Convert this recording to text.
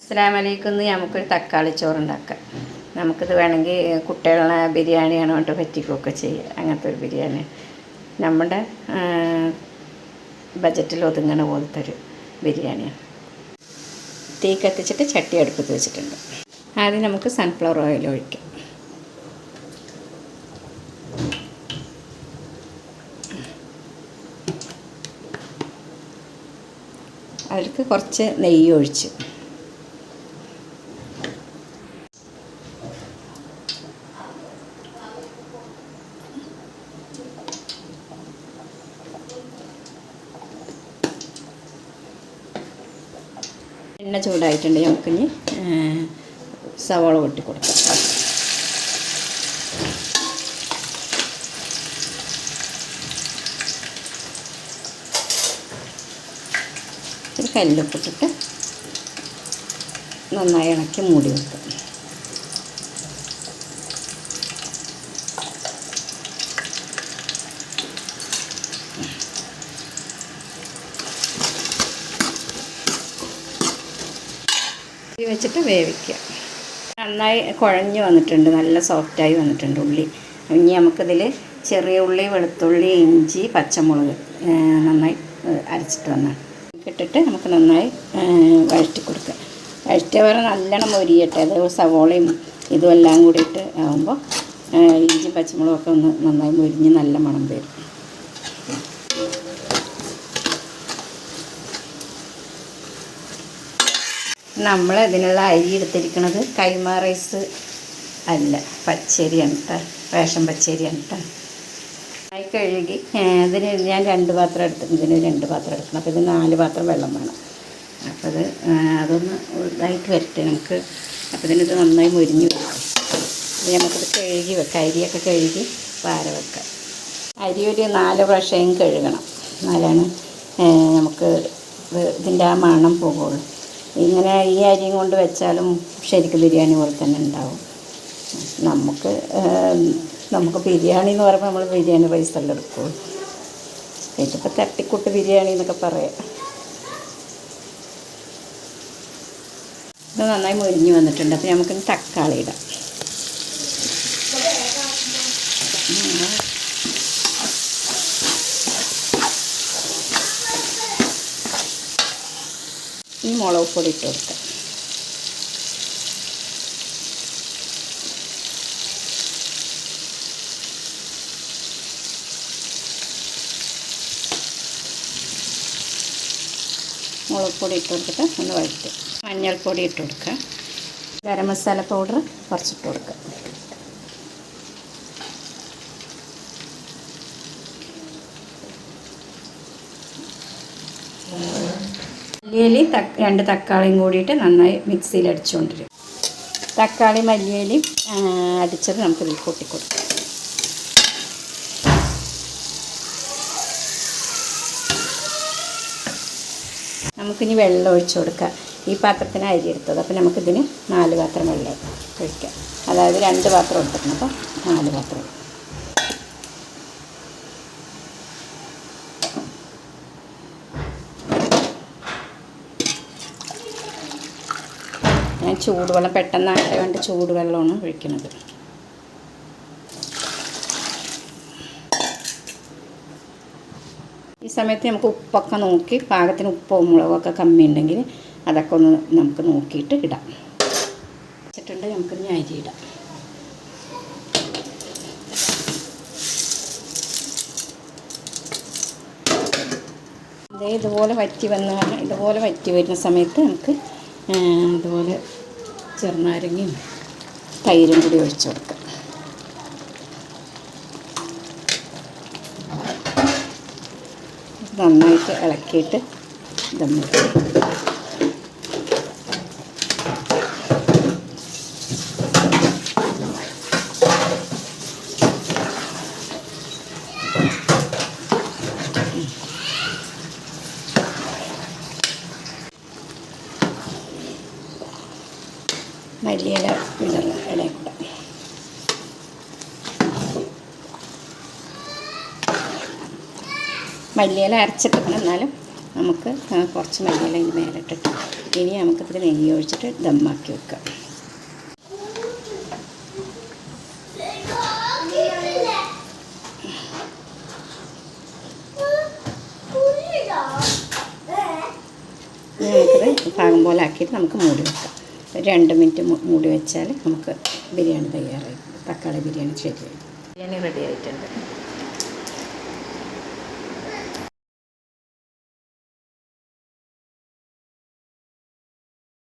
അസ്സലാമലൈക്കും. നമുക്കൊരു തക്കാളി ചോറുണ്ടാക്കാം. നമുക്കിത് വേണമെങ്കിൽ കുട്ടികളെ ബിരിയാണിയാണ് കൊണ്ട് പറ്റിക്കുകയൊക്കെ ചെയ്യുക. അങ്ങനത്തെ ഒരു ബിരിയാണി നമ്മുടെ ബജറ്റിൽ ഒതുങ്ങണ പോലത്തെ ഒരു ബിരിയാണിയാണ്. തീ കത്തിച്ചിട്ട് ചട്ടി അടുപ്പത്ത് വെച്ചിട്ടുണ്ട്. ആദ്യം നമുക്ക് സൺഫ്ലവർ ഓയിൽ ഒഴിക്കാം. അതിലേക്ക് കുറച്ച് നെയ്യ് ഒഴിച്ച് എണ്ണ ചൂടായിട്ടുണ്ട്. നമുക്കിനി സവാള കൊട്ടി കൊടുക്കാം. ഒരു കല്ലുപ്പിട്ടിട്ട് നന്നായി ഇളക്കി മൂടി വെക്കാം. വെച്ചിട്ട് വേവിക്കുക. നന്നായി കുഴഞ്ഞ് വന്നിട്ടുണ്ട്, നല്ല സോഫ്റ്റായി വന്നിട്ടുണ്ട് ഉള്ളി. ഇനി നമുക്കിതിൽ ചെറിയ ഉള്ളി, വെളുത്തുള്ളി, ഇഞ്ചി, പച്ചമുളക് നന്നായി അരച്ചിട്ട് വന്നാണ് ഇട്ടിട്ട് നമുക്ക് നന്നായി വഴറ്റി കൊടുക്കുക. വഴറ്റിയ പോലെ നല്ലോണം മൊരിയട്ടെ. അത് സവോളയും ഇതും എല്ലാം കൂടിയിട്ട് ആകുമ്പോൾ ഇഞ്ചി പച്ചമുളകൊക്കെ ഒന്ന് നന്നായി മൊരിഞ്ഞ് നല്ല മണം വരും. നമ്മൾ ഇതിനുള്ള അരി എടുത്തിരിക്കുന്നത് കൈമ റൈസ് അല്ല, പച്ചരിയാണ് കേട്ടോ, റേഷൻ പച്ചരിയാണ് കേട്ടോ. ആയി കഴുകി ഇതിന് ഞാൻ 2 പാത്രം എടുത്തു. ഇതിന് 2 പാത്രം എടുക്കണം. അപ്പോൾ ഇത് 4 പാത്രം വെള്ളം വേണം. അപ്പോൾ അതൊന്ന് ഇതായിട്ട് വരട്ടെ നമുക്ക്. അപ്പോൾ ഇതിനിത് നന്നായി മുരിഞ്ഞ് വെക്കാം. നമുക്കിത് കഴുകി വെക്കാം. അരിയൊക്കെ കഴുകി പാര വെക്കാം. അരി ഒരു 4 പ്രാവശ്യം കഴുകണം, എന്നാലാണ് നമുക്ക് ഇതിൻ്റെ ആ മണം പോകുള്ളൂ. ഇങ്ങനെ ഈ അരിയും കൊണ്ട് വെച്ചാലും ശരിക്കും ബിരിയാണി പോലെ തന്നെ ഉണ്ടാവും. നമുക്ക് ബിരിയാണി എന്ന് പറയുമ്പോൾ നമ്മൾ ബിരിയാണി റൈസെല്ലാം എടുക്കുള്ളൂ. ഇതിപ്പോൾ തട്ടിക്കൂട്ട് ബിരിയാണി എന്നൊക്കെ പറയാം. ഇത് നന്നായി മുരിഞ്ഞ് വന്നിട്ടുണ്ട്. അപ്പോൾ നമുക്കിനി തക്കാളി ഇടാം. ഈ മുളക് പൊടി ഇട്ട് കൊടുക്കാം. മുളക് പൊടി ഇട്ട് കൊടുത്തിട്ട് ഒന്ന് വഴറ്റും. മഞ്ഞൾപ്പൊടി ഇട്ട് കൊടുക്കുക. ഗരം മസാല പൗഡർ കുറച്ചിട്ട് കൊടുക്കുക. മല്ലിയിലി 2 തക്കാളിയും കൂടിയിട്ട് നന്നായി മിക്സിയിൽ അടിച്ചുകൊണ്ടിരും. തക്കാളി മല്ലിയിലി അടിച്ചത് നമുക്കിതിൽ കൂട്ടിക്കൊടുക്കാം. നമുക്കിനി വെള്ളം ഒഴിച്ചു കൊടുക്കാം. ഈ പാത്രത്തിന് അരി എടുത്തത്. അപ്പോൾ നമുക്കിതിന് 4 പാത്രം വെള്ളം ഒഴിക്കാം. അതായത് 2 പാത്രം എടുത്തിട്ടുണ്ട്. അപ്പോൾ 4 പാത്രം. ഞാൻ ചൂടുവെള്ളം പെട്ടെന്നായിട്ട് വേണ്ട ചൂടുവെള്ളമാണ് ഒഴിക്കുന്നത്. ഈ സമയത്ത് നമുക്ക് ഉപ്പൊക്കെ നോക്കി, പാകത്തിന് ഉപ്പോ മുളകൊക്കെ കമ്മി ഉണ്ടെങ്കിൽ അതൊക്കെ ഒന്ന് നമുക്ക് നോക്കിയിട്ട് ഇടാം. വെച്ചിട്ടുണ്ട്. നമുക്കിനി അരി ഇടാം. ഇതുപോലെ വറ്റി വരുന്ന സമയത്ത് നമുക്ക് അതുപോലെ ചെറുനാരങ്ങയും തൈരും കൂടി ഒഴിച്ചു കൊടുക്കാം. നന്നായിട്ട് ഇളക്കിയിട്ട് ദം മല്ലിയില ഇടയിൽ കൂടെ മല്ലിയില അരച്ചിട്ടിക്കണം. എന്നാലും നമുക്ക് കുറച്ച് മല്ലിയില ഇതിന് മേലിട്ടിട്ട് ഇനി നമുക്കിതിൽ നെയ്യ് ഒഴിച്ചിട്ട് ദമ്മാക്കി വെക്കാം. നമുക്കത് പാകം പോലെ ആക്കിയിട്ട് നമുക്ക് മൂടി വെക്കാം. 2 മിനിറ്റ് മൂടി വെച്ചാൽ നമുക്ക് ബിരിയാണി തയ്യാറായി. തക്കാളി ബിരിയാണി ശരിയായി. ബിരിയാണി റെഡി ആയിട്ടുണ്ട്.